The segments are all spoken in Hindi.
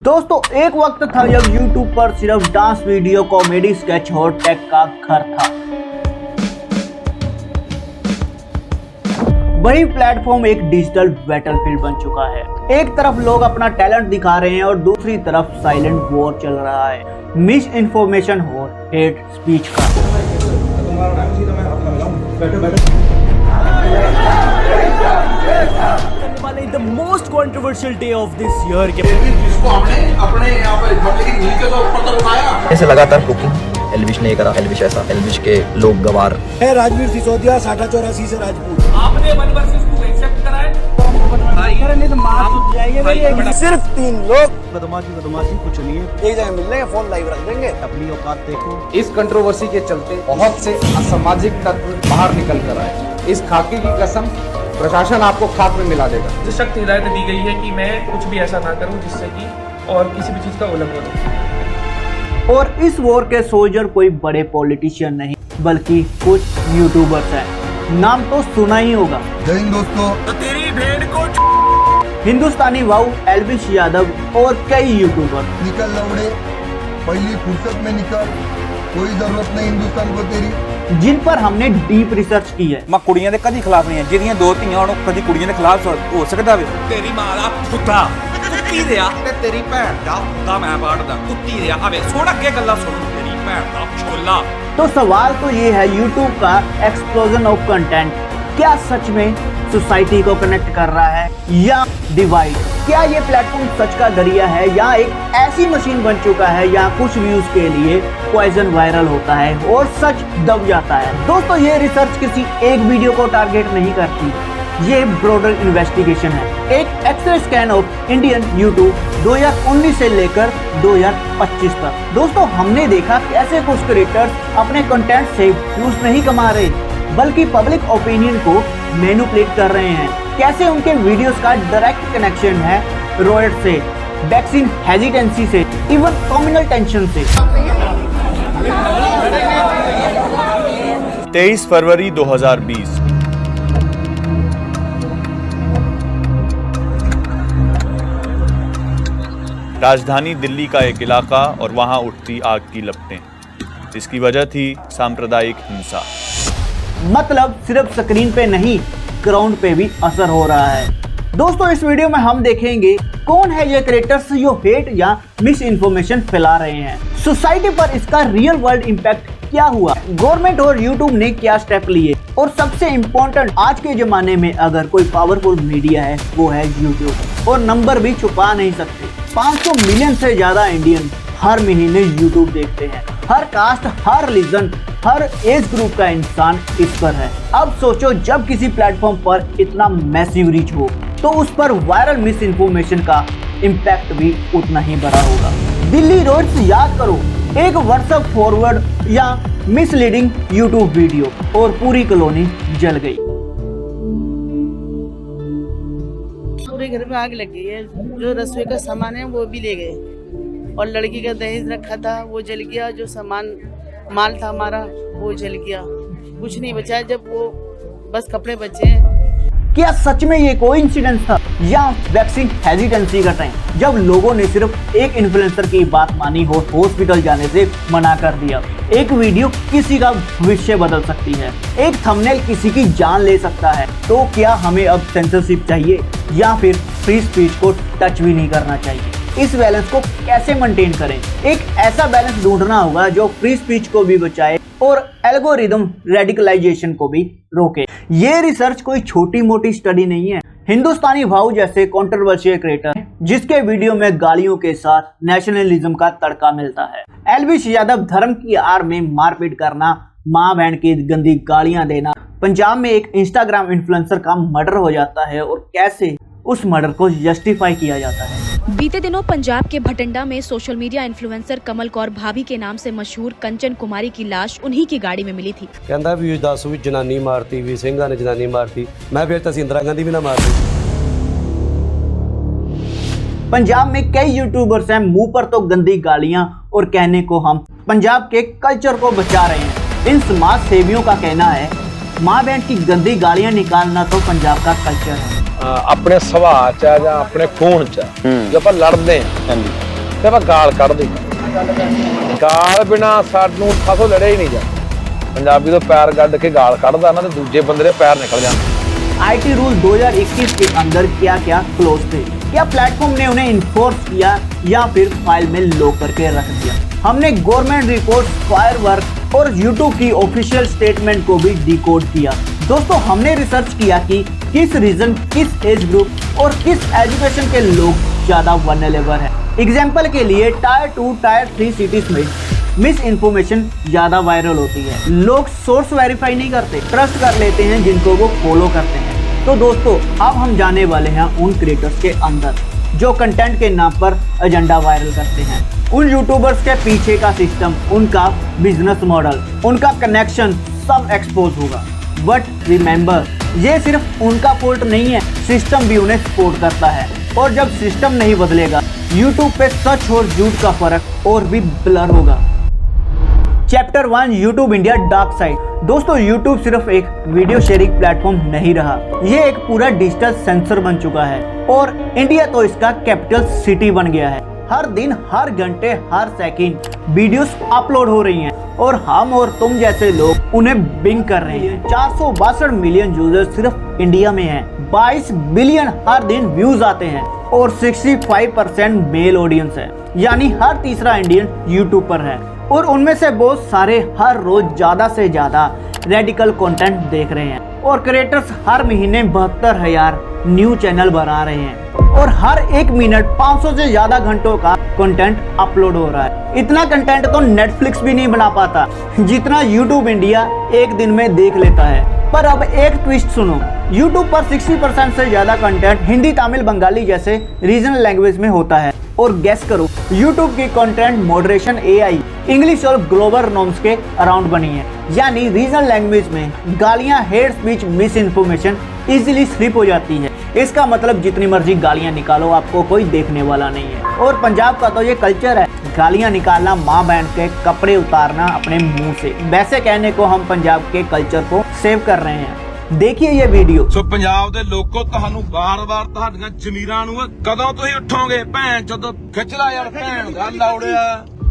दोस्तों एक वक्त था जब YouTube पर सिर्फ डांस वीडियो, कॉमेडी, स्केच और टेक का घर था। वही प्लेटफॉर्म एक डिजिटल बैटलफील्ड बन चुका है। एक तरफ लोग अपना टैलेंट दिखा रहे हैं और दूसरी तरफ साइलेंट वॉर चल रहा है मिस इन्फॉर्मेशन और हेट स्पीच का। The most controversial day of this year के जिसको हमने अपने यहाँ पर मतलब नीचे तो ऊपर तक उठाया। ऐसे लगातार कुकिंग एल्विश ने करा, एल्विश ऐसा, एल्विश के लोग गवार है। राजवीर सिसोदिया 84 से राजपूत। आपने वन वर्सेस टू एक्सेप्ट करा है? सिर्फ 3 लोग बदमाशी कुछ नहीं है। एक जगह मिल लेंगे, फोन लाइव रख देंगे, अपनी औकात देखो। इस कंट्रोवर्सी के चलते बहुत से असामाजिक तत्व बाहर निकल कर आए। इस खाके की कसम प्रशासन आपको खाक में मिला देगा। मुझे सख्त हिदायत दी गई है कि मैं कुछ भी ऐसा ना करूं जिससे कि और किसी भी चीज का उल्लंघन हो। और इस वॉर के सोल्जर कोई बड़े पॉलिटिशियन नहीं बल्कि कुछ यूट्यूबर्स हैं। नाम तो सुना ही होगा। जय हिंद दोस्तों। तो तेरी भेड़ को हिंदुस्तानी वाऊ, एल्विश यादव और कई यूट्यूबर। निकल लौड़े, पहली फुर्सत में निकल, कोई जरूरत नहीं हिंदुस्तान को तेरी। जिन पर हमने डीप रिसर्च की है। मैं कुड़ियां दे कदी खिलाफ नहीं है, जिहदियां दो धीआं होण कदी कुड़ियां दे खिलाफ हो सकदा वे। तेरी मां दा पुੱਤਾ ਕੁੱਤੀ ਦਿਆ ਤੇ ਤੇਰੀ ਭੈਣ ਦਾ ਪੁੱਤਾ ਮੈਂ ਬਾੜਦਾ ਕੁੱਤੀ ਦਿਆ ਆਵੇ ਸੁਣ ਅੱਗੇ ਗੱਲਾਂ ਸੁਣ ਤੇਰੀ ਭੈਣ ਦਾ ਛੋਲਾ। तो सवाल तो ये है, YouTube का एक्सप्लोजन ऑफ कंटेंट क्या सच में सोसाइटी को कनेक्ट कर रहा है या डिवाइड? क्या ये प्लेटफॉर्म सच का जरिया है या एक ऐसी मशीन बन चुका है या कुछ व्यूज के लिए पॉइजन वायरल होता है और सच दब जाता है? दोस्तों ये रिसर्च किसी एक वीडियो को टारगेट नहीं करती, ये ब्रॉडर इन्वेस्टिगेशन है। एक x-ray scan of Indian YouTube 2019 से लेकर 2025 तक। दोस्तों हमने देखा कैसे कुछ क्रिएटर्स अपने कंटेंट से व्यूज नहीं कमा रहे बल्कि पब्लिक ओपिनियन को मैनिपुलेट कर रहे हैं। कैसे उनके वीडियोस का डायरेक्ट कनेक्शन है रॉयट से, वैक्सीन हेजिटेंसी से, इवन कम्युनल टेंशन से। 23 फरवरी 2020 राजधानी दिल्ली का एक इलाका और वहां उठती आग की लपटें। इसकी वजह थी सांप्रदायिक हिंसा। मतलब सिर्फ स्क्रीन पे नहीं, ग्राउंड पे भी असर हो रहा है। दोस्तों इस वीडियो में हम देखेंगे कौन है ये क्रिएटर्स जो हेट या मिस इन्फॉर्मेशन फैला रहे हैं, सोसाइटी पर इसका रियल वर्ल्ड इम्पैक्ट क्या हुआ, गवर्नमेंट और यूट्यूब ने क्या स्टेप लिए, और सबसे इम्पोर्टेंट आज के जमाने में अगर कोई पावरफुल मीडिया है वो है यूट्यूब। और नंबर भी छुपा नहीं सकते, 500 मिलियन से ज्यादा इंडियन हर महीने यूट्यूब देखते हैं। हर कास्ट, हर रिलीजन, हर एज ग्रुप का इंसान इस पर है। अब सोचो जब किसी प्लेटफॉर्म पर इतना मैसिव रीच हो तो उस पर वायरल मिस इन्फॉर्मेशन का इम्पैक्ट भी उतना ही बड़ा होगा। दिल्ली रोड्स याद करो, एक व्हाट्सएप फॉरवर्ड या मिसलीडिंग यूट्यूब वीडियो और पूरी कॉलोनी जल गई। पूरे घर में आग लग गई है, जो रसोई का सामान है वो भी ले गए और लड़की का दहेज रखा था वो जल गया, जो सामान माल था हमारा वो जल गया, कुछ नहीं बचा, जब वो बस कपड़े बचे हैं। क्या सच में ये कोई इंसिडेंट था या वैक्सीन हेजिटेंसी का टाइम, जब लोगों ने सिर्फ एक इन्फ्लुएंसर की बात मानी हो हॉस्पिटल जाने से मना कर दिया? एक वीडियो किसी का भविष्य बदल सकती है, एक थंबनेल किसी की जान ले सकता है। तो क्या हमें अब सेंसरशिप चाहिए या फिर फ्री स्पीच को टच भी नहीं करना चाहिए? इस बैलेंस को कैसे मेंटेन करें? एक ऐसा बैलेंस ढूंढना होगा जो फ्री स्पीच को भी बचाए और एल्गोरिदम रेडिकलाइजेशन को भी रोके। ये रिसर्च कोई छोटी मोटी स्टडी नहीं है। हिंदुस्तानी भाऊ जैसे कंट्रोवर्शियल क्रिएटर जिसके वीडियो में गालियों के साथ नेशनलिज्म का तड़का मिलता है, एल्विश यादव धर्म की आड़ में मारपीट करना, माँ बहन की गंदी गालियां देना, पंजाब में एक इंस्टाग्राम इन्फ्लुएंसर का मर्डर हो जाता है और कैसे उस मर्डर को जस्टिफाई किया जाता है। बीते दिनों पंजाब के भटिंडा में सोशल मीडिया इन्फ्लुएंसर कमल कौर भाभी के नाम से मशहूर कंचन कुमारी की लाश उन्हीं की गाड़ी में मिली थी। कहता भी दस भी जनानी मारती भी ਸਿੰਘਾਂ ने जनानी मारती, मैं फिर तो इंदिरा गांधी भी ना मारती। पंजाब में कई यूट्यूबर्स हैं, मुंह पर तो गंदी गालियां और कहने को हम पंजाब के कल्चर को बचा रहे हैं। इन समाज सेवियों का कहना है माँ बहन की गंदी गालियां निकालना तो पंजाब का कल्चर है। अपने सुभाਅ 'ਚ ਜਾਂ ਆਪਣੇ ਖੂਨ 'ਚ ਜੋ ਆਪਾਂ ਲੜਦੇ ਹਾਂ ਤੇ ਆਪਾਂ ਗਾਲ ਕੱਢਦੇ ਗਾਲ ਬਿਨਾ ਸਾਨੂੰ ਸਾਥੋਂ ਲੜਿਆ ਹੀ ਨਹੀਂ ਜਾ ਪੰਜਾਬੀ ਤੋਂ ਪੈਰ ਕੱਢ ਕੇ ਗਾਲ ਕੱਢਦਾ ਨਾ ਤੇ ਦੂਜੇ ਬੰਦੇ ਦੇ ਪੈਰ ਨਿਕਲ ਜਾਂਦੇ आईटी रूल 2021 के अंदर क्या क्या क्लोज थे, क्या प्लेटफॉर्म ने उन्हें इन्फोर्स किया या फिर फाइल में लॉक करके रख दिया। हमने गवर्नमेंट रिपोर्ट, फायरवर्क और यूट्यूब की ऑफिशियल स्टेटमेंट को भी डिकोड किया। दोस्तों हमने रिसर्च किया कि किस रीजन, किस एज ग्रुप और किस एजुकेशन के लोग ज्यादा वल्नरेबल है। एग्जाम्पल के लिए टायर 2, टायर 3 सिटीज में मिस इन्फॉर्मेशन ज्यादा वायरल होती है। लोग सोर्स वेरीफाई नहीं करते, ट्रस्ट कर लेते हैं जिनको वो फॉलो करते हैं। तो दोस्तों अब हम जाने वाले हैं उन क्रिएटर्स के अंदर जो कंटेंट के नाम पर एजेंडा वायरल करते हैं। उन यूट्यूबर्स के पीछे का सिस्टम, उनका बिजनेस मॉडल, उनका कनेक्शन सब एक्सपोज होगा। बट रिमेंबर, ये सिर्फ उनका फॉल्ट नहीं है, सिस्टम भी उन्हें सपोर्ट करता है। और जब सिस्टम नहीं बदलेगा यूट्यूब पे सच और झूठ का फर्क और भी ब्लर होगा। Chapter 1 YouTube India dark side. दोस्तों यूट्यूब सिर्फ एक वीडियो शेयरिंग प्लेटफॉर्म नहीं रहा, ये एक पूरा डिजिटल सेंसर बन चुका है और इंडिया तो इसका कैपिटल सिटी बन गया है। हर दिन, हर घंटे, हर सेकंड वीडियोस अपलोड हो रही हैं और हम और तुम जैसे लोग उन्हें बिंग कर रहे हैं। 462 मिलियन यूजर सिर्फ इंडिया में हैं, 22 बिलियन हर दिन व्यूज आते हैं और 65% मेल ऑडियंस है, यानी हर तीसरा इंडियन यूट्यूब पर है। और उनमें से बहुत सारे हर रोज ज्यादा से ज्यादा रेडिकल कंटेंट देख रहे हैं और क्रिएटर्स हर महीने 72,000 न्यू चैनल बना रहे हैं और हर एक मिनट 500 से ज्यादा घंटों का कंटेंट अपलोड हो रहा है। इतना कंटेंट तो नेटफ्लिक्स भी नहीं बना पाता जितना यूट्यूब इंडिया एक दिन में देख लेता है। पर अब एक ट्विस्ट सुनो, यूट्यूब पर 60% से ज्यादा कंटेंट हिंदी, तमिल, बंगाली जैसे रीजनल लैंग्वेज में होता है। और गेस करो, यूट्यूब की कंटेंट मॉडरेशन AI इंग्लिश और ग्लोबल नॉर्म्स के अराउंड बनी है, यानी रीजनल लैंग्वेज में गालियां, hate speech, miss information easily slip हो जाती है। इसका मतलब जितनी मर्जी गालियां निकालो आपको कोई देखने वाला नहीं है। और पंजाब का तो ये कल्चर है, गालियां निकालना, माँ बहन के कपड़े उतारना अपने मुंह से। वैसे कहने को हम पंजाब के कल्चर को सेव कर रहे हैं। देखिए ये वीडियो। ਸੋ ਪੰਜਾਬ ਦੇ ਲੋਕੋ ਤੁਹਾਨੂੰ ਬਾਰ-ਬਾਰ ਤੁਹਾਡੀਆਂ ਜ਼ਮੀਰਾਂ ਨੂੰ ਕਦੋਂ ਤੁਸੀਂ ਉੱਠੋਗੇ ਭੈਣ ਜਦੋਂ ਖਿੱਚ ਲਾ ਯਾਰ ਭੈਣ ਦਾ ਲੌੜਿਆ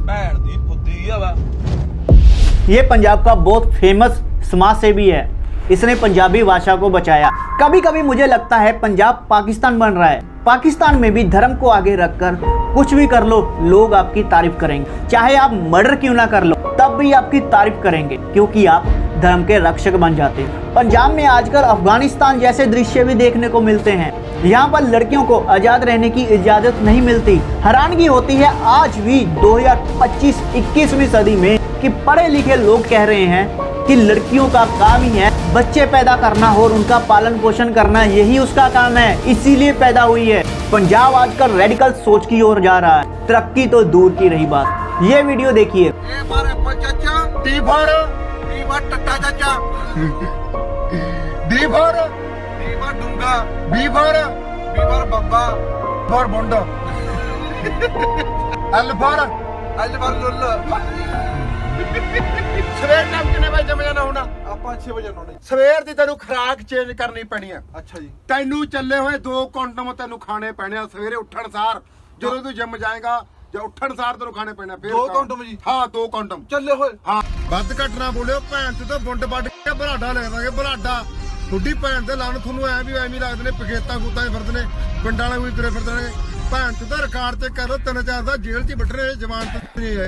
ਭੈਣ ਦੀ ਫੁੱਦੀ ਆ ਵਾ। ये पंजाब का बहुत फेमस समाज सेवी है, इसने पंजाबी भाषा को बचाया। कभी कभी मुझे लगता है पंजाब पाकिस्तान बन रहा है। पाकिस्तान में भी धर्म को आगे रखकर कुछ भी कर लो, लोग आपकी तारीफ करेंगे। चाहे आप मर्डर क्यों ना कर लो तब भी आपकी तारीफ करेंगे, क्योंकि आप धर्म के रक्षक बन जाते हैं। पंजाब में आजकल अफगानिस्तान जैसे दृश्य भी देखने को मिलते हैं। यहाँ पर लड़कियों को आजाद रहने की इजाजत नहीं मिलती। हैरानगी होती है आज भी 2025-21वीं सदी में कि पढ़े लिखे लोग कह रहे हैं कि लड़कियों का काम ही है बच्चे पैदा करना और उनका पालन पोषण करना, यही उसका काम है, इसीलिए पैदा हुई है। पंजाब आजकल रेडिकल सोच की ओर जा रहा है, तरक्की तो दूर की रही बात। ये वीडियो देखिए। ਸਵੇਰ ਟਾਈਮ ਕਿੰਨੇ ਵਜੇ ਜਮ ਜਾਣਾ ਹੋਣਾ? ਆਪਾਂ 6 ਵਜੇ ਆਉਣਾ। ਸਵੇਰ ਦੀ ਤੈਨੂੰ ਖੁਰਾਕ ਚੇਂਜ ਕਰਨੀ ਪੈਣੀ ਆ। ਅੱਛਾ ਜੀ। ਤੈਨੂੰ ਚੱਲੇ ਹੋਏ 2 ਕੰਡਮ ਤੈਨੂੰ ਖਾਣੇ ਪੈਣੇ ਆ ਸਵੇਰੇ ਉੱਠਣ ਸਾਰ। ਜਦੋਂ ਤੂੰ ਜਿਮ ਜਾਏਗਾ ਜਾਂ ਉੱਠਣ ਸਾਰ ਤੈਨੂੰ ਖਾਣੇ ਪੈਣੇ। ਫਿਰ 2 ਕੰਡਮ ਜੀ? ਹਾਂ 2 ਕੰਡਮ ਚੱਲੇ ਹੋਏ। ਹਾਂ ਵੱਧ ਘੱਟ ਨਾ ਬੋਲਿਓ, ਭੈਣ ਤੇ ਤਾਂ ਬੁੰਡ ਵੱਢ ਕੇ ਬਰਾਡਾ ਲੈ ਦਾਂਗੇ। ਬਰਾਡਾ ਤੁਹਾਡੀ ਭੈਣ ਦੇ ਲਾਣ ਤੁਹਾਨੂੰ ਐਵੇਂ ਲੱਗਦੇ ਨੇ, ਪਖੇਤਾਂ ਗੁੱਤਾਂ ਹੀ ਫਿਰਦੇ ਨੇ, ਪਿੰਡਾਂ ਵਾਲੇ ਕੋਈ ਤੁਰੇ ਫਿਰਦੇ ਨੇ। ਭੈਣ ਤੇ ਤਾਂ ਰਿਕਾਰਡ ਤੇ ਕਰੋ 3-4 ਦਾ ਜੇਲ੍ਹ 'ਚ ਬੱਠ ਰਹੇ ਜਵਾਨ ਨਹੀਂ है।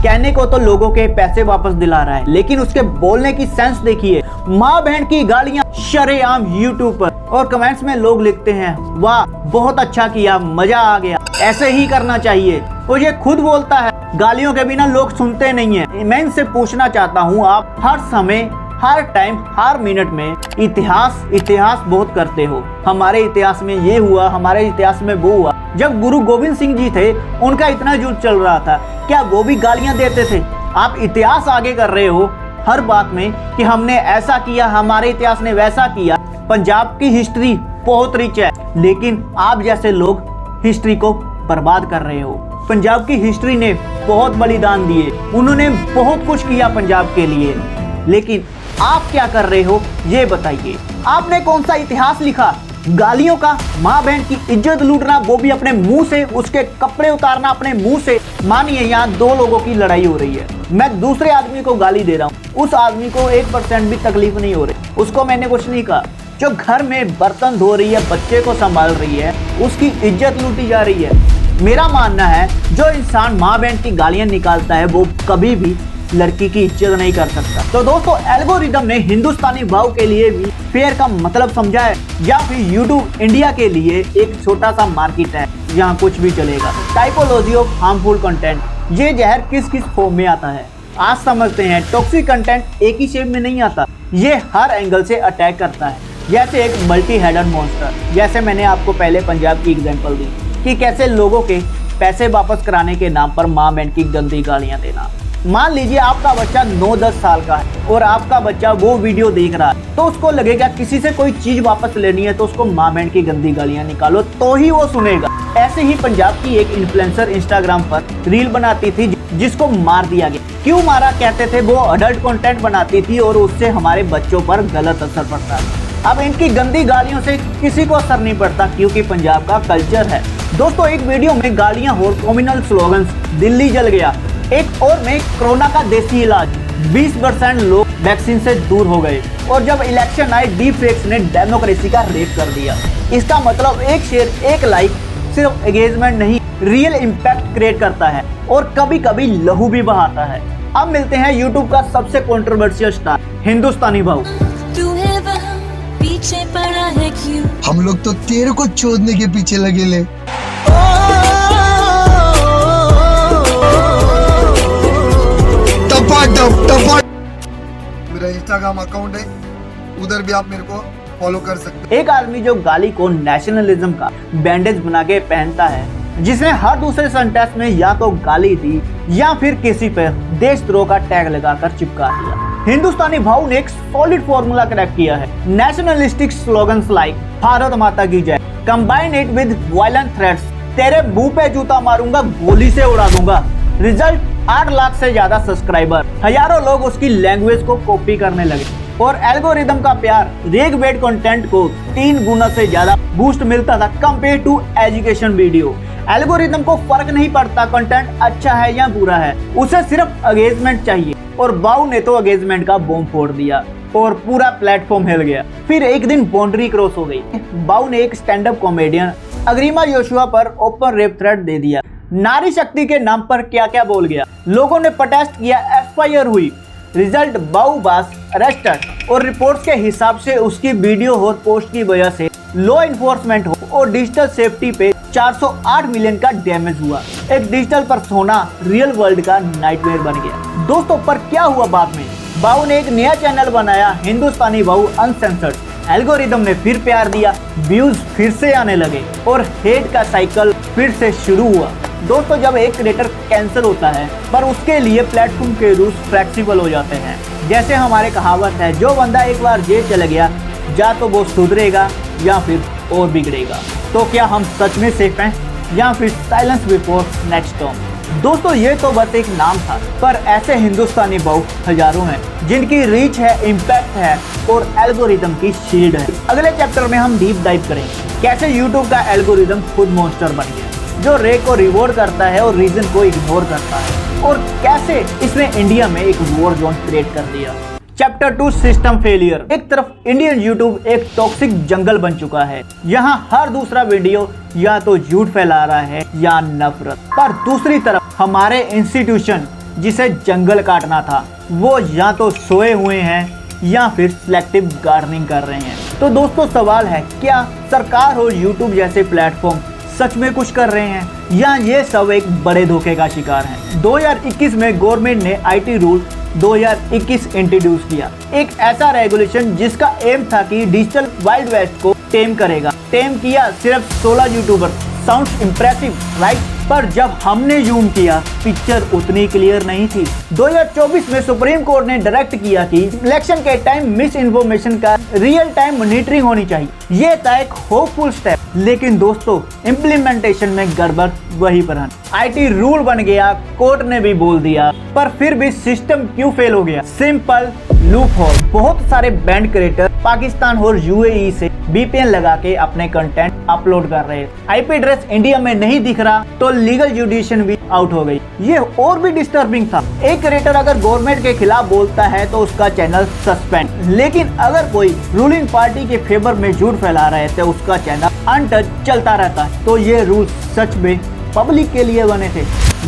कहने को तो लोगों के पैसे वापस दिला रहा है, लेकिन उसके बोलने की सेंस देखिए। माँ बहन की गालियां शरेआम यूट्यूब पर, और कमेंट्स में लोग लिखते हैं वाह बहुत अच्छा किया, मजा आ गया, ऐसे ही करना चाहिए। और ये खुद बोलता है गालियों के बिना लोग सुनते नहीं है। मैं इनसे पूछना चाहता हूँ, आप हर समय, हर टाइम, हर मिनट में इतिहास बहुत करते हो। हमारे इतिहास में ये हुआ, हमारे इतिहास में वो हुआ। जब गुरु गोविंद सिंह जी थे उनका इतना युद्ध चल रहा था, क्या वो भी गालियां देते थे? आप इतिहास आगे कर रहे हो हर बात में कि हमने ऐसा किया, हमारे इतिहास ने वैसा किया। पंजाब की हिस्ट्री बहुत रिच है, लेकिन आप जैसे लोग हिस्ट्री को बर्बाद कर रहे हो। पंजाब की हिस्ट्री ने बहुत बलिदान दिए, उन्होंने बहुत कुछ किया पंजाब के लिए, लेकिन आप क्या कर रहे हो ये बताइए। आपने कौन सा इतिहास लिखा? गालियों का, माँ बहन की इज्जत लूटना, वो भी अपने मुंह से, उसके कपड़े उतारना अपने मुंह से। मानिए यहाँ दो लोगों की लड़ाई हो रही है, मैं दूसरे आदमी को गाली दे रहा हूँ, उस आदमी को 1% भी तकलीफ नहीं हो रही, उसको मैंने कुछ नहीं कहा। जो घर में बर्तन धो रही है, बच्चे को संभाल रही है, उसकी इज्जत लूटी जा रही है। मेरा मानना है जो इंसान माँ बहन की गालियां निकालता है वो कभी भी लड़की की इज्जत नहीं कर सकता। तो दोस्तों, एल्गोरिदम ने हिंदुस्तानी भाव के लिए भी फेयर का मतलब समझा है, या फिर यूट्यूब इंडिया के लिए एक छोटा सा मार्केट है जहाँ कुछ भी चलेगा। टाइपोलॉजी ऑफ हार्मफुल कंटेंट, ये जहर किस किस फॉर्म में आता है आज समझते हैं। टॉक्सिक कंटेंट एक ही शेप में नहीं आता, ये हर एंगल से अटैक करता है, जैसे एक मल्टी हेडेड मॉन्स्टर। जैसे मैंने आपको पहले पंजाब की एग्जांपल दी कि कैसे लोगों के पैसे वापस कराने के नाम पर माँ बहन की गंदी गालियां देना। मान लीजिए आपका बच्चा 9-10 साल का है और आपका बच्चा वो वीडियो देख रहा है, तो उसको लगेगा किसी से कोई चीज वापस लेनी है तो उसको माँ बहन की गंदी गालियां निकालो तो ही वो सुनेगा। ऐसे ही पंजाब की एक इन्फ्लुएंसर इंस्टाग्राम पर रील बनाती थी जिसको मार दिया गया। क्यों मारा? कहते थे वो अडल्ट कंटेंट बनाती थी और उससे हमारे बच्चों पर गलत असर पड़ता है। अब इनकी गंदी गालियों से किसी को असर नहीं पड़ता क्योंकि पंजाब का कल्चर है। दोस्तों, एक वीडियो में गालियां और कम्युनल स्लोगन्स, दिल्ली जल गया, एक और में कोरोना का देसी इलाज, 20% लोग वैक्सीन से दूर हो गए, और जब इलेक्शन आए डीप फेक्स ने डेमोक्रेसी का रेप कर दिया। इसका मतलब एक शेयर, एक लाइक सिर्फ एंगेजमेंट नहीं, रियल इम्पैक्ट क्रिएट करता है और कभी कभी लहू भी बहाता है। अब मिलते हैं यूट्यूब का सबसे कंट्रोवर्शियल स्टार, हिंदुस्तानी भाऊ। पीछे पड़ा है क्यों? हम लोग तो तेरे को चोदने के पीछे लगे ले। मेरा इंस्टाग्राम अकाउंट है, उधर भी आप मेरे को फॉलो कर सकते हैं। एक आदमी जो गाली को नेशनलिज्म का बैंडेज बना के पहनता है, जिसने हर दूसरे सेंटेंस में या तो गाली दी या फिर किसी पर देशद्रोह का टैग लगाकर चिपका दिया। हिंदुस्तानी भाव ने एक सॉलिड फॉर्मूला क्रैक किया है। नेशनलिस्टिक स्लोगन्स लाइक भारत माता की जय, combine it with violent threats, तेरे मुंह पे जूता मारूंगा, गोली से उड़ा दूंगा। रिजल्ट 8 लाख से ज्यादा सब्सक्राइबर, हजारों लोग उसकी लैंग्वेज को कॉपी करने लगे और एल्गोरिदम का प्यार। रेग बेट कंटेंट को 3 गुना से ज्यादा बूस्ट मिलता था compare to education video. Algorithm को फर्क नहीं पड़ता कंटेंट अच्छा है या बुरा है, उसे सिर्फ एंगेजमेंट चाहिए। और बाऊ ने तो एंगेजमेंट का बॉम्ब फोड़ दिया और पूरा प्लेटफॉर्म हिल गया। फिर एक दिन बाउंड्री क्रॉस हो गई। बाऊ ने एक stand up comedian Agrima Joshua पर ओपन रेप थ्रेट दे दिया। नारी शक्ति के नाम पर क्या क्या बोल गया। लोगों ने प्रोटेस्ट किया, एफआईआर हुई। रिजल्ट, बाऊ बास अरेस्टेड और रिपोर्ट्स के हिसाब से उसकी वीडियो और पोस्ट की वजह से लॉ इन्फोर्समेंट और डिजिटल सेफ्टी पे 408 मिलियन का डैमेज हुआ। एक डिजिटल पर्सोना रियल वर्ल्ड का नाइटमेयर बन गया। दोस्तों, पर क्या हुआ बाद में? बाऊ ने एक नया चैनल बनाया, हिंदुस्तानी बाऊ अनसेंसर्ड। एल्गोरिदम ने फिर प्यार दिया, व्यूज फिर से आने लगे और हेट का साइकिल फिर से शुरू हुआ। दोस्तों, जब एक क्रिएटर कैंसिल होता है पर उसके लिए प्लेटफॉर्म के रूल्स फ्लेक्सिबल हो जाते हैं। जैसे हमारे कहावत है, जो बंदा एक बार जेल चला गया या तो वो सुधरेगा या फिर और बिगड़ेगा। तो क्या हम सच में सेफ हैं या फिर साइलेंस बिफोर नेक्स्ट टर्म? दोस्तों, ये तो बस एक नाम था, पर ऐसे हिंदुस्तानी बाऊ हजारों हैं जिनकी रीच है, इम्पैक्ट है और एल्गोरिदम की शील्ड है। अगले चैप्टर में हम डीप डाइव करेंगे कैसे यूट्यूब का एल्गोरिदम खुद मॉन्स्टर बन गया, जो रे को रिवॉर्ड करता है और रीजन को इग्नोर करता है, और कैसे इसने इंडिया में एक वॉर जोन क्रिएट कर दिया। Chapter 2, system failure. एक तरफ इंडियन यूट्यूब एक टॉक्सिक जंगल बन चुका है, यहाँ हर दूसरा वीडियो या तो झूठ फैला रहा है या नफरत, पर दूसरी तरफ हमारे इंस्टीट्यूशन जिसे जंगल काटना था वो या तो सोए हुए हैं या फिर सिलेक्टिव गार्डनिंग कर रहे हैं। तो दोस्तों, सवाल है, क्या सरकार और यूट्यूब जैसे प्लेटफॉर्म सच में कुछ कर रहे हैं या ये सब एक बड़े धोखे का शिकार हैं? 2021 में गवर्नमेंट ने आईटी रूल 2021 इंट्रोड्यूस किया, एक ऐसा रेगुलेशन जिसका एम था कि डिजिटल वाइल्ड वेस्ट को टेम करेगा। टेम किया सिर्फ 16 यूट्यूबर। Sounds impressive, right? पर जब हमने जूम किया पिक्चर उतनी क्लियर नहीं थी। 2024 में सुप्रीम कोर्ट ने डायरेक्ट किया कि इलेक्शन के टाइम मिस इन्फॉर्मेशन का रियल टाइम मॉनिटरिंग होनी चाहिए। ये था एक होपफुल स्टेप, लेकिन दोस्तों इम्प्लीमेंटेशन में गड़बड़ वही पर IT रूल बन गया, कोर्ट ने भी बोल दिया, पर फिर भी सिस्टम क्यों फेल हो गया? Simple loop hole. बहुत सारे बैंड क्रिएटर पाकिस्तान और UAE से VPN लगा के अपने कंटेंट अपलोड कर रहे हैं। IP एड्रेस इंडिया में नहीं दिख रहा तो लीगल जुडिशन भी आउट हो गई। ये और भी डिस्टर्बिंग था। एक क्रिएटर अगर गवर्नमेंट के खिलाफ बोलता है तो उसका चैनल सस्पेंड, लेकिन अगर कोई रूलिंग पार्टी के फेवर में झूठ फैला रहे थे उसका चैनल अनटच चलता रहता है। तो ये रूल सच में पब्लिक के लिए बने थे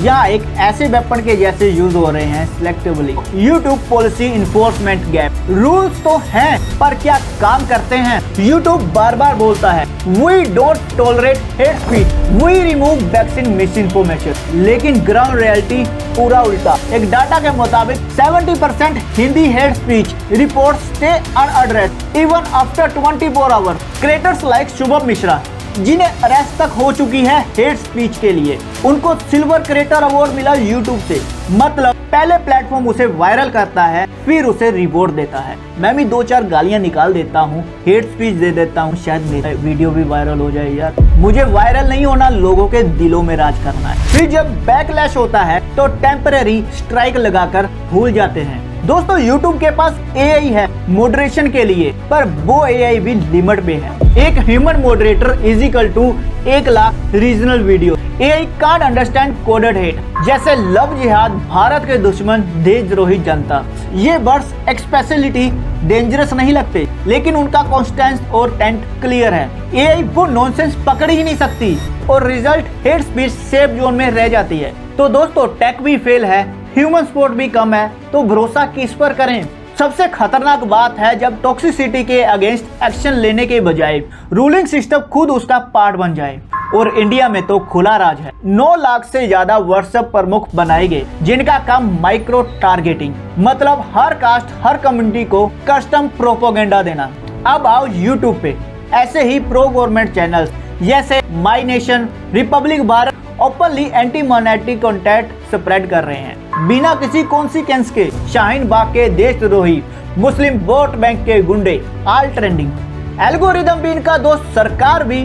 या एक ऐसे वेपन के जैसे यूज हो रहे हैं selectively? YouTube policy enforcement gap. Rules तो हैं पर क्या काम करते हैं? YouTube बार बार बोलता है we don't tolerate hate speech, we remove vaccine misinformation, लेकिन ग्राउंड रियलिटी पूरा उल्टा। एक डाटा के मुताबिक 70% Hindi hate speech reports stay unaddressed even after 24 hours. Creators like Shubham Mishra जिन्हें अरेस्ट तक हो चुकी है हेट स्पीच के लिए, उनको सिल्वर क्रिएटर अवार्ड मिला YouTube से। मतलब पहले प्लेटफॉर्म उसे वायरल करता है फिर उसे रिवॉर्ड देता है। मैं भी 2-4 गालियां निकाल देता हूँ, हेट स्पीच दे देता हूँ, शायद मेरा वीडियो भी वायरल हो जाए। यार मुझे वायरल नहीं होना, लोगों के दिलों में राज करना है। फिर जब बैकलैश होता है तो टेम्पररी स्ट्राइक लगाकर भूल जाते हैं। दोस्तों YouTube के पास AI है मॉडरेशन के लिए, पर वो AI भी लिमिट पे है। एक human moderator is equal to 1 lakh regional video. AI can't understand coded hate, जैसे लव जिहाद, भारत के दुश्मन, देशद्रोही जनता। ये वर्ड्स एक्सपेशलिटी डेंजरस नहीं लगते, लेकिन उनका कॉन्स्टेंस और टेंट क्लियर है। AI वो नॉनसेंस पकड़ ही नहीं सकती और result hate speech safe zone में रह जाती है। तो दोस्तों टेक भी फेल है, ह्यूमन सपोर्ट भी कम है, तो भरोसा किस पर करें? सबसे खतरनाक बात है जब टॉक्सिसिटी के अगेंस्ट एक्शन लेने के बजाय रूलिंग सिस्टम खुद उसका पार्ट बन जाए। और इंडिया में तो खुला राज है। 9 लाख से ज्यादा व्हाट्सएप प्रमुख बनाए गए जिनका काम माइक्रो टारगेटिंग, मतलब हर कास्ट हर कम्युनिटी को कस्टम प्रोपोगेंडा देना। अब आओ YouTube पे ऐसे ही प्रो गवर्नमेंट चैनल्स जैसे my nation, Republic Bharat openly anti minority content spread कर रहे हैं बिना किसी कॉन्सिक्वेंस के। शाहीन बाग के देशद्रोही, मुस्लिम वोट बैंक के गुंडे, ऑल ट्रेंडिंग। एल्गोरिदम भी इनका दोस्त, सरकार भी,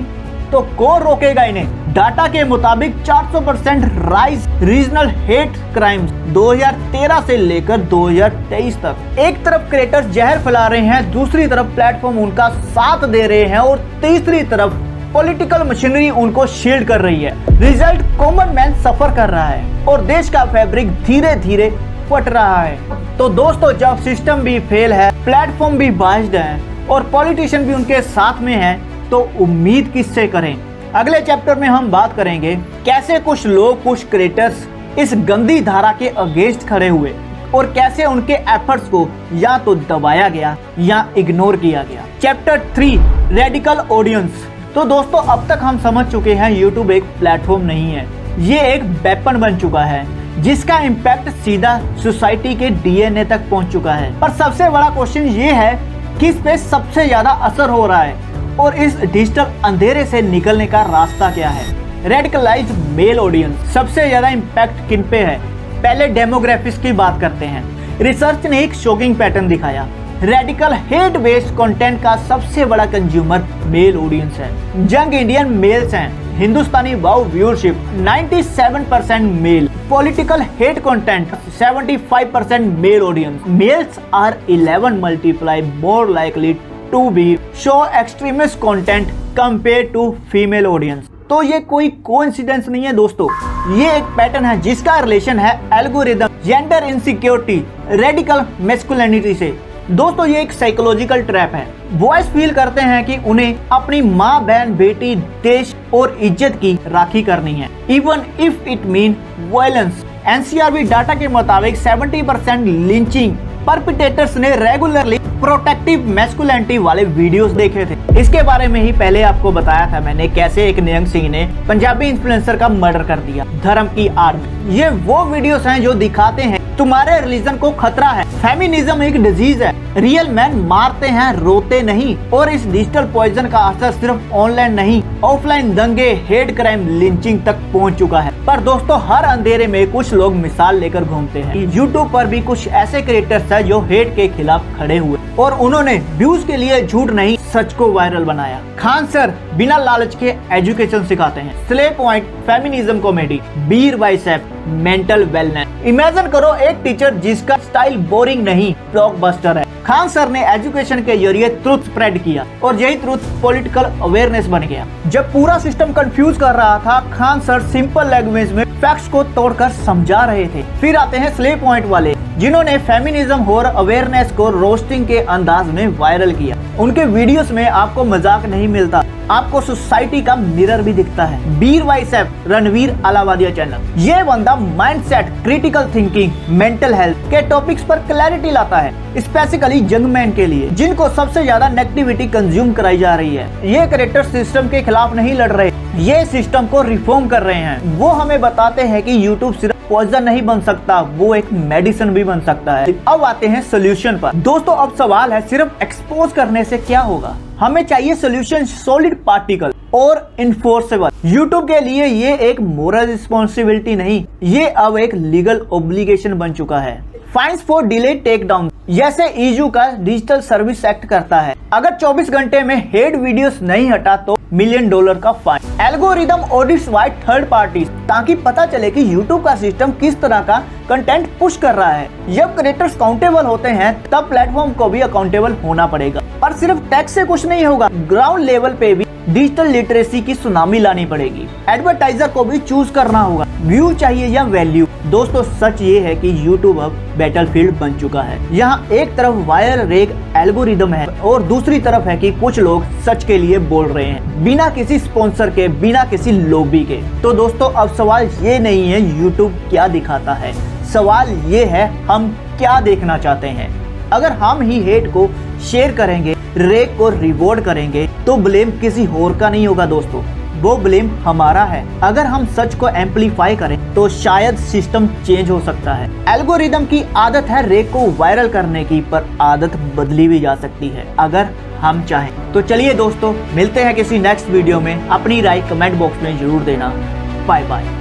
तो कौन रोकेगा इन्हें? डाटा के मुताबिक 400% राइज रीजनल हेट क्राइम्स 2013 से लेकर 2023 तक। एक तरफ क्रिएटर्स जहर फैला रहे हैं, दूसरी तरफ प्लेटफॉर्म उनका साथ दे रहे हैं और तीसरी तरफ पॉलिटिकल मशीनरी उनको शील्ड कर रही है। रिजल्ट कॉमन मैन सफर कर रहा है और देश का फैब्रिक धीरे धीरे फट रहा है। तो दोस्तों जब सिस्टम भी फेल है, प्लेटफॉर्म भी बाइस्ड है और पॉलिटिशियन भी उनके साथ में है, तो उम्मीद किससे करें? अगले चैप्टर में हम बात करेंगे कैसे कुछ लोग, कुछ क्रिएटर्स इस गंदी धारा के अगेंस्ट खड़े हुए और कैसे उनके एफर्ट्स को या तो दबाया गया या इग्नोर किया गया। Chapter 3 radical audience. तो दोस्तों अब तक हम समझ चुके हैं YouTube एक प्लेटफॉर्म नहीं है, ये एक वेपन बन चुका है जिसका इम्पैक्ट सीधा सोसाइटी के DNA तक पहुंच चुका है। पर सबसे बड़ा क्वेश्चन ये है कि इस पे सबसे ज्यादा असर हो रहा है और इस डिजिटल अंधेरे से निकलने का रास्ता क्या है? Radicalised male audience. सबसे ज्यादा इम्पैक्ट किन पे है? पहले डेमोग्राफिक्स की बात करते हैं। रिसर्च ने एक शॉकिंग पैटर्न दिखाया। रेडिकल हेट बेस्ड कंटेंट का सबसे बड़ा कंज्यूमर मेल ऑडियंस है। यंग इंडियन मेल्स हैं। हिंदुस्तानी वाव viewership 97% male. Political hate content 75% male audience. Males are 11 multiply more likely to be show extremist content compare to female audience. तो ये कोई कोइंसिडेंस नहीं है दोस्तों, ये एक पैटर्न है जिसका रिलेशन है algorithm, gender insecurity, radical masculinity से। दोस्तों ये एक साइकोलॉजिकल ट्रैप है। बॉयज फील करते हैं कि उन्हें अपनी माँ, बहन, बेटी, देश और इज्जत की राखी करनी है, even if it mean violence. NCRB data के मुताबिक 70% लिंचिंग परपिटेटर्स ने रेगुलरली प्रोटेक्टिव मैस्कुलिनिटी वाले वीडियोस देखे थे। इसके बारे में ही पहले आपको बताया था मैंने कैसे एक निहंग सिंह ने पंजाबी इन्फ्लुएंसर का मर्डर कर दिया धर्म की आड़ में। ये वो वीडियोस हैं जो दिखाते हैं तुम्हारे रिलीजन को खतरा है, फेमिनिज्म एक डिजीज है, रियल मैन मारते हैं रोते नहीं। और इस डिजिटल पॉइजन का असर सिर्फ ऑनलाइन नहीं, ऑफलाइन दंगे, हेट क्राइम, लिंचिंग तक पहुंच चुका है। पर दोस्तों हर अंधेरे में कुछ लोग मिसाल लेकर घूमते हैं। यूट्यूब पर भी कुछ ऐसे क्रिएटर्स हैं जो हेट के खिलाफ खड़े हुए और उन्होंने व्यूज के लिए झूठ नहीं सच को वायरल बनाया। खान सर बिना लालच के एजुकेशन सिखाते हैं, स्ले पॉइंट फेमिनिज्म कॉमेडी, बीर बाइसेप मेंटल वेलनेस। इमेजिन करो एक टीचर जिसका स्टाइल बोरिंग नहीं ब्लॉकबस्टर है। खान सर ने एजुकेशन के जरिए ट्रुथ स्प्रेड किया और यही ट्रुथ पॉलिटिकल अवेयरनेस बन गया। जब पूरा सिस्टम कंफ्यूज कर रहा था, खान सर सिंपल लैंग्वेज में फैक्ट्स को तोड़कर समझा रहे थे। फिर आते हैं स्ले पॉइंट वाले जिन्होंने फेमिनिज्म और अवेयरनेस को रोस्टिंग के अंदाज में वायरल किया। उनके वीडियोस में आपको मजाक नहीं मिलता, आपको सोसाइटी का मिरर भी दिखता है। बीर बाइसेप रणवीर अलावादिया चैनल, ये बंदा mindset, critical thinking, mental health के टॉपिक्स पर क्लैरिटी लाता है, स्पेसिफिकली यंग मैन के लिए जिनको सबसे ज्यादा नेगेटिविटी कंज्यूम कराई जा रही है। ये क्रिएटर सिस्टम के खिलाफ नहीं लड़ रहे, ये सिस्टम को रिफॉर्म कर रहे हैं। वो हमें बताते हैं कि यूट्यूब सिर्फ पॉइजन नहीं बन सकता, वो एक मेडिसिन भी बन सकता है। अब आते हैं सोल्यूशन पर। दोस्तों अब सवाल है सिर्फ एक्सपोज करने से क्या होगा, हमें चाहिए सोल्यूशन सॉलिड, पार्टिकल और इन्फोर्सेबल। यूट्यूब के लिए ये एक मोरल रिस्पॉन्सिबिलिटी नहीं, ये अब एक लीगल ऑब्लिगेशन बन चुका है। Fines for delay take down जैसे ईयू का डिजिटल सर्विस एक्ट करता है। अगर 24 घंटे में हेड वीडियोस नहीं हटा तो $1 मिलियन का fine. Algorithm audits by third parties ताकि पता चले कि यूट्यूब का सिस्टम किस तरह का कंटेंट पुश कर रहा है। जब क्रिएटर्स अकाउंटेबल होते हैं तब प्लेटफॉर्म को भी अकाउंटेबल होना पड़ेगा। पर सिर्फ टैक्स से कुछ नहीं होगा, ग्राउंड लेवल पे भी डिजिटल लिटरेसी की सुनामी लानी पड़ेगी। एडवर्टाइजर को भी चूज करना होगा, व्यू चाहिए या वैल्यू। दोस्तों सच ये है कि यूट्यूब अब बैटलफील्ड बन चुका है। यहाँ एक तरफ वायरल रेग एल्गोरिदम है और दूसरी तरफ है कि कुछ लोग सच के लिए बोल रहे हैं बिना किसी स्पॉन्सर के, बिना किसी लॉबी के। तो दोस्तों अब सवाल ये नहीं है यूट्यूब क्या दिखाता है, सवाल ये है हम क्या देखना चाहते हैं। अगर हम ही हेट को शेयर करेंगे, रेग को रिवॉर्ड करेंगे तो ब्लेम किसी और का नहीं होगा दोस्तों, वो ब्लेम हमारा है। अगर हम सच को एम्पलीफाई करें तो शायद सिस्टम चेंज हो सकता है। एल्गोरिदम की आदत है रेग को वायरल करने की, पर आदत बदली भी जा सकती है अगर हम चाहें। तो चलिए दोस्तों मिलते हैं किसी नेक्स्ट वीडियो में, अपनी राय कमेंट बॉक्स में जरूर देना। Bye bye.